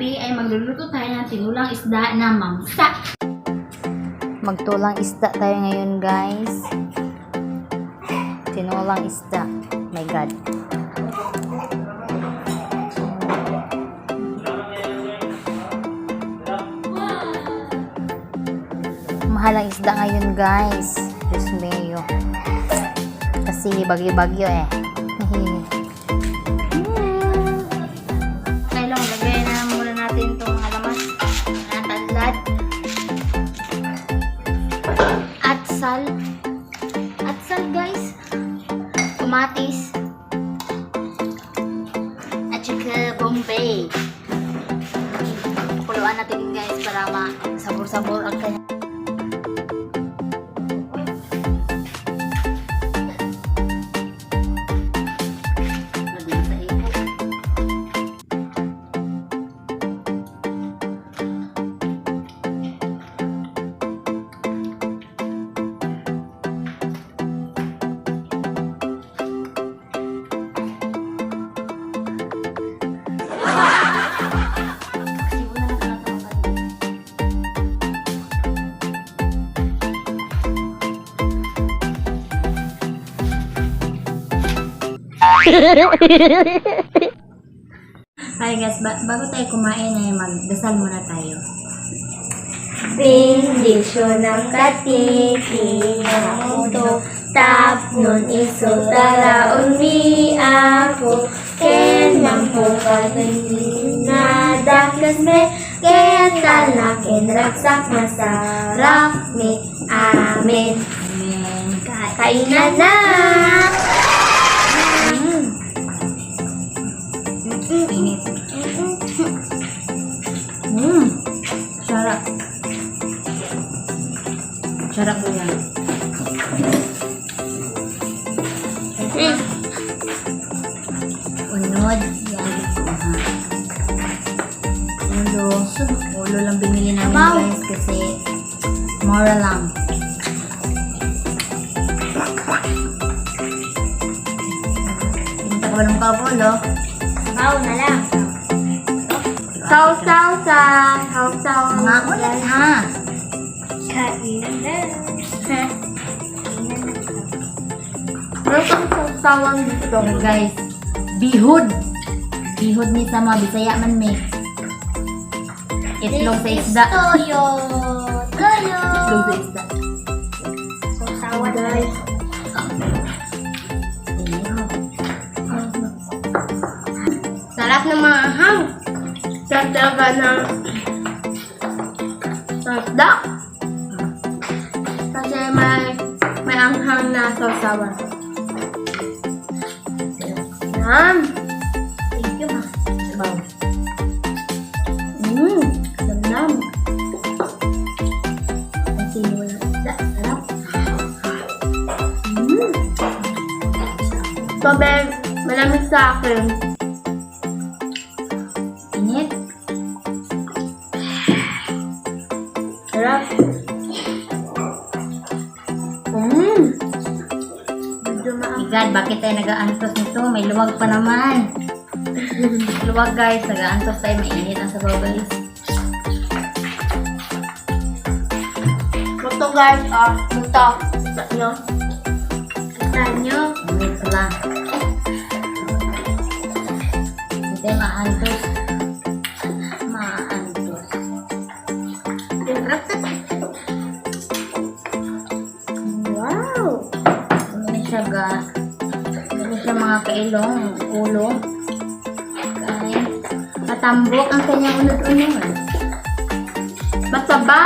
gabi ay magluluto tayo ng tinulang isda na mamsa. Magtulang isda tayo ngayon, guys. Tinulang isda. My God. Mahal ang isda ngayon, guys. Diyos mayo. Kasi bagyo-bagyo eh. Okay lang, lagay na muna natin itong mga lamas. Natandad. Atsal. Atsal, guys. Tomatis. At saka Bombay. Kuluan natin, guys, para masabor-sabor ang kanya. Hi guys, bago tayo kumain ay magdasal muna tayo. Bendisyon ng katiki na mundo tapnon iso taraon mi ako ken mampukat nada kasme ken talakin raksak masarap mi amen. Amen. Kainan na! Init. Sarap. Sarap po yan. Unod. Yan. Ulo lang binili namin, guys, kasi mura lang. Pinta ka ba ng papulo? Sabaw na lang. Sausaw sa sausaw. Mga ulit ha. Kainan na. Meron kang sausawan dito. Guys, bihod. Bihod ni sama, Bisaya man may. Itlog sa isda. Toyo. Toyo. Itlog sa isda. Sausawan guys. Sarap na mga ahang. Sarap talaga ng isda. Kasi may anghang na sausawan. Yan. Thank you, ma. Sabaw. Damdam. Ang sinulang isda. Sarap. Tubig. Malamig sa akin. Init. Sarap. Medyo God, bakit tayo nag-aantos nito? May luwag pa naman. Luwag, guys. Nag-aantos tayo. Mainit ang sabaw, guys. Ito guys, ito. Kita nyo. Kita nyo. Init pala. Hindi tayo maantos. Maantos. Wow. Ano siya, ga? Ano siya, mga kailong, ulo. Kaya, katambok ang kanyang unod-unod. Mataba.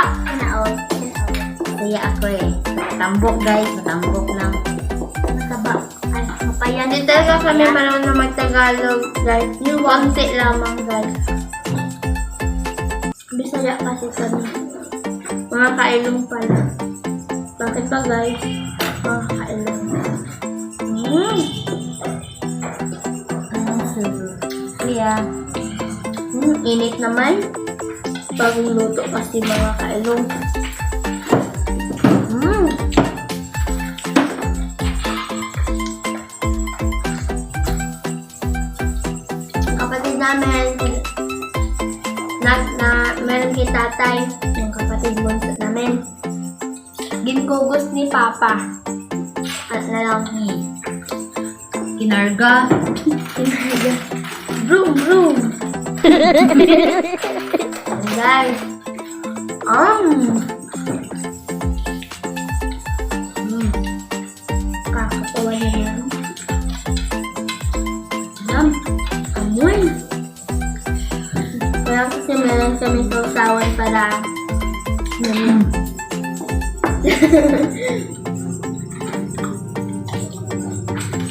Kaya ako eh. Tambok, guys. Matambok lang. Mataba. Ay, mapayan. Hindi talaga kami marunong na mag-Tagalog, guys. Yung konti lamang, guys. Bisaya kasi kami. Mga kailong pala. Bakit pa, guys? Mga kailong. Kaya, Init naman. Bagong luto kasi mga kailong. Kapatid namin, meron kay tatay, yung kapatid bunso namin. Ginugos ni Papa. At na lang Kinarga. Broom, broom. Guys. Kakatawa niya yan. Amoy. Kaya kasi meron kami sausawan para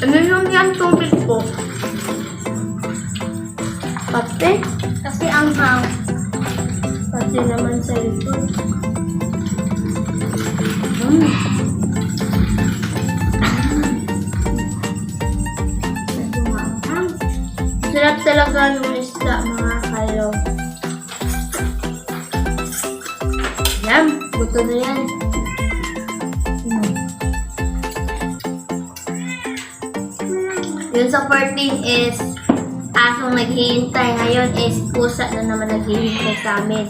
ano yung yan tubig ko? Pati? Kasi ang hang. Pati naman sa likod. Medyo maanghang. Sarap talaga ng isda, mga kayo. Yan, buto na yan. Yung sa 14 is asong naghihintay. Ngayon is pusa na naman naghihintay sa amin.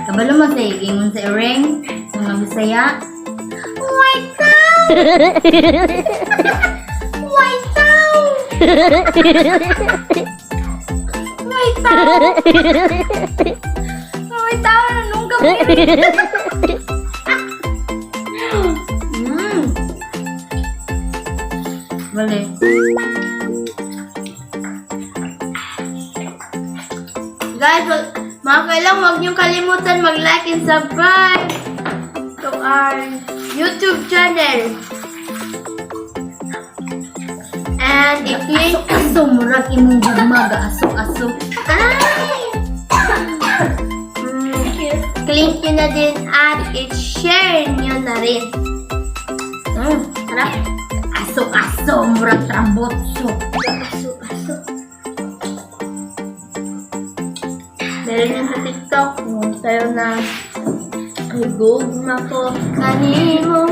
Kabalo mo sa iging sa ring. Mga Bisaya. White cow! White cow! White cow! White cow! Anong gawin? Balik. Guys, mga kailang huwag niyong kalimutan mag-like and subscribe to our YouTube channel. And i-click Aso, murag imong gagmaga. Aso. click nyo na din at i-share nyo na rin. Sarap. Aso, murag trambotso. Aso. Meron yun sa TikTok. Tayo na gugma ko kanimo.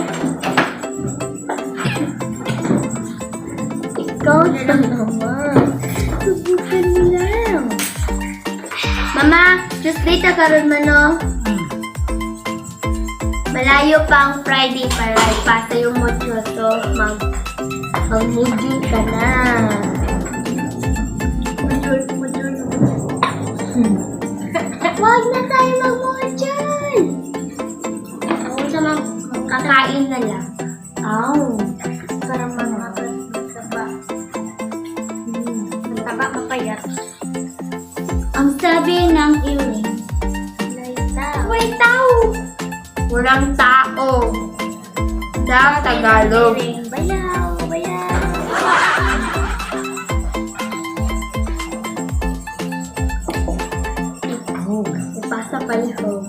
Ikaw na lang naman. Subukan mo lang. Mama, just dito karon man no. Malayo pa ang Friday para ipasa yung module. So, mag-module ka na. Module. Huwag na tayo mag-module! Ako sa kakain na lang. Para mataba. Mataba, mapayat. Ang sabi ng iring. Wait, tao! Walang tao. Sa Tagalog. Bayaw. Ipasa palihog.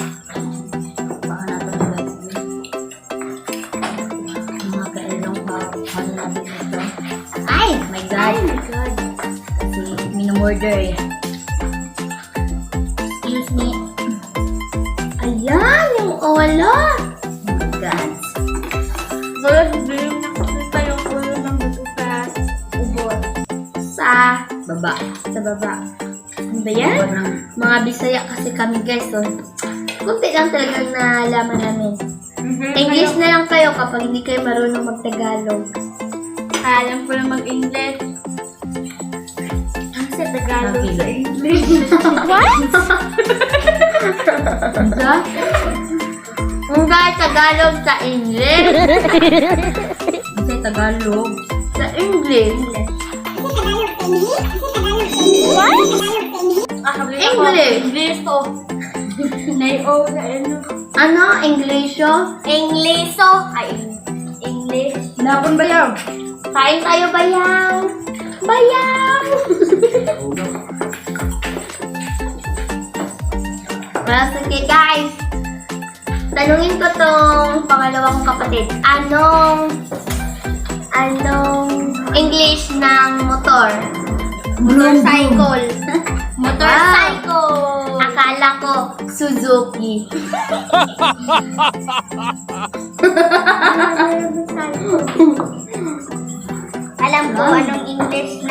Baka natin guys. Mga kailong ano natin ito. Ay! My Oh God. my God. Kasi minumorder eh. Excuse me. Ayan! Yung ola! Oh my God. Wala, bigyan na kasi tayong ulo ng buto sa ubod. Sa Baba. baba. Ano ba yan? Ng Mga Bisaya kasi kami guys. So, kunti lang talagang nalaman namin. English na lang kayo kapag hindi kayo marunong mag-Tagalog. Alam ko lang mag-English. Ang sa Tagalog Okay. sa English. What? Hindi, Tagalog sa English. Kasi Tagalog. Sa English. English. English to. Nayo na ano. Ano? Englisyo? Englisyo. Ay, English. Napon ba yan? Kain tayo, bayang! Bayang! Well, sige guys. Tanungin ko tong pangalawa kong kapatid. Anong English ng motor? Motorcycle. Motorcycle. Akala ko Suzuki. kung anong English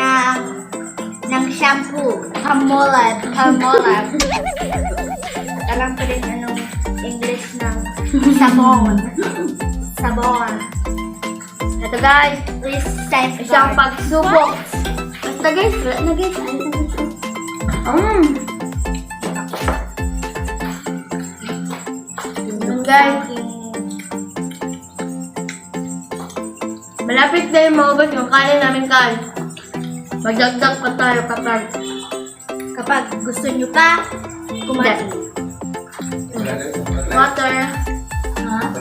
ng shampoo. Palmolive. Palmolive. At alam ko rin anong English ng sabon. Sabon. Ito guys, please type isang pagsubok. Basta guys, wala na guys. Guys, malapit na yung maubos yung kanin namin guys. Magdagdag pa tayo kapag gusto nyo pa kumain. Water. Ha?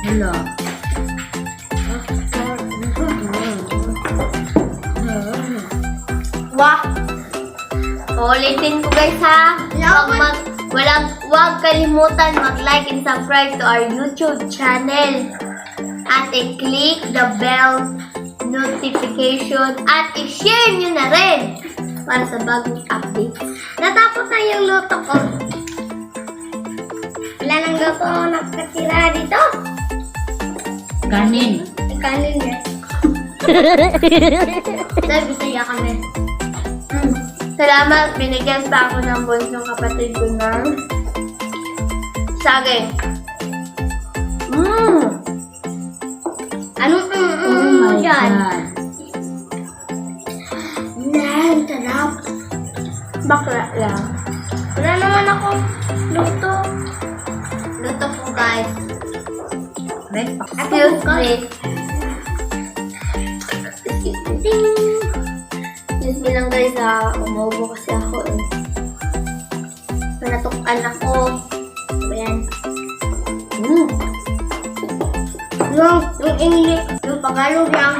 Hello. Wah! Ulitin ko guys ha. Huwag kalimutan mag-like and subscribe to our YouTube channel. At i-click the bell notification at i-share nyo na rin para sa bagong update. Natapos na yung luto ko. Wala nang luto nakatira dito. Kanin. Kanin yan. Dahil bisaya kami. Salamat, binigyan pa ako ng bunsong kapatid ko ng saging. Anong Oh my dyan? God. Nan, sarap. Bakla lang. Wala naman ako luto. Luto po guys. Excuse me. Excuse me lang guys ha. Umuubo kasi ako eh. Panatukan ako. Ayan. Yung English, yung Tagalog lang.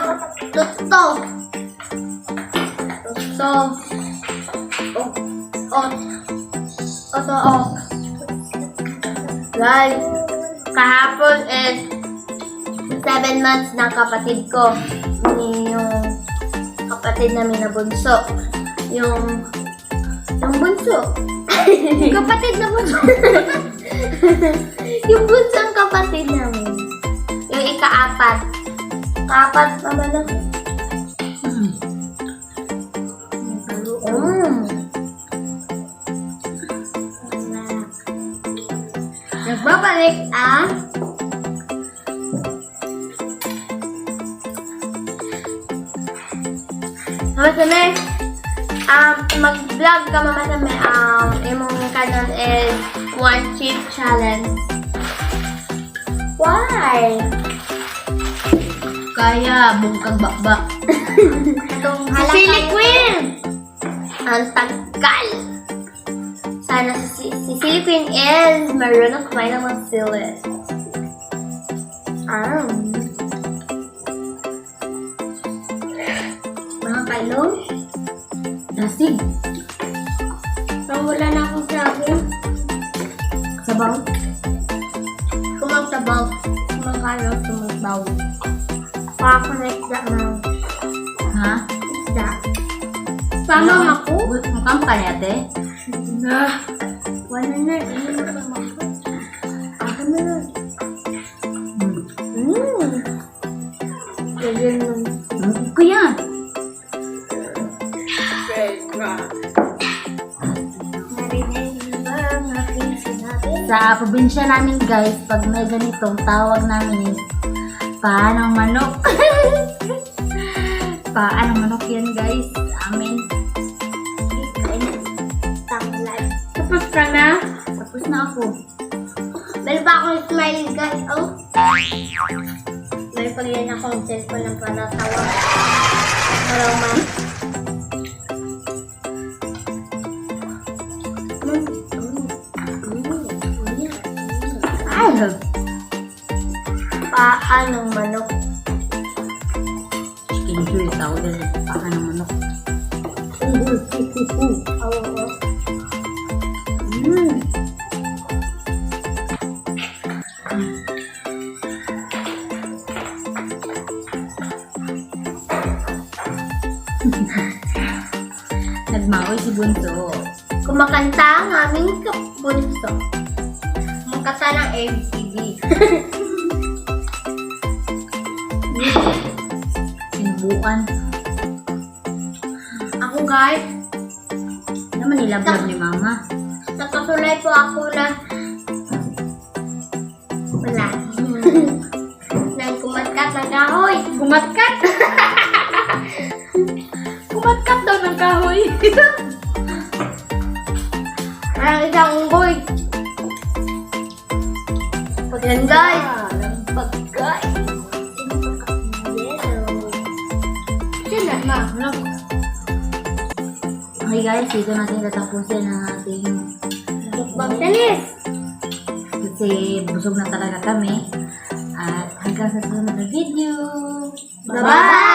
Tuto. Tuto. Oto. Guys, kahapon is 7 months ng kapatid ko. Yung kapatid namin na bunso. Yung bunso. Kapatid na bunso. Yung bunso ang kapatid namin. Yung ika-4. Ka-4 pa ba na? Nagbabalik ang Mamasame, mag-vlog ka mamasame, imong kanon is one chip challenge. Why? Kaya, bungkag bakbak. Itong Sili Queen! Ang tagal! Sana si Sili Queen is marunong kumain ng mga sili. Mga kalong? Dasig. Parang wala na akong sabi. Sabaw. Kumagtabaw. Kumakalong, kumagbaw. Paka na isda na. Ha? Isda. Sama ako? Mukhang ka niya, te? Wala na. Ano na sama ako? Ako na lang. Ganyan lang. Kaya. Narinig ba ang aking sinabi? Sa probinsya namin guys, pag may ganitong tawag namin is paanong manok. Paanong manok yan guys. Amin. Tapos ka na? Tapos na ako. Meron pa akong smiley guys. Oh. Meron pa yan akong cellphone ng para tawag. Aroma. Paanong manok? Chicken joy tawag yan. Paanong manok. Oo. Nagmaoy si Bunso. Kumakanta ang aming kabunso. Kumakanta ng ABCD. Sinubukan tutukan. Ako guys, Naman nilablag ni mama. nakasulay po ako na wala. Nang kumatkat ng kahoy. Kumatkat? Kumatkat daw ng kahoy. Parang isang unggoy. Yan guys. Pagkay. Yan na. Okay guys, dito natin tatapusin ang ating Mukbang tenis. kasi busog na talaga kami. At hanggang sa susunod na video. Bye-bye!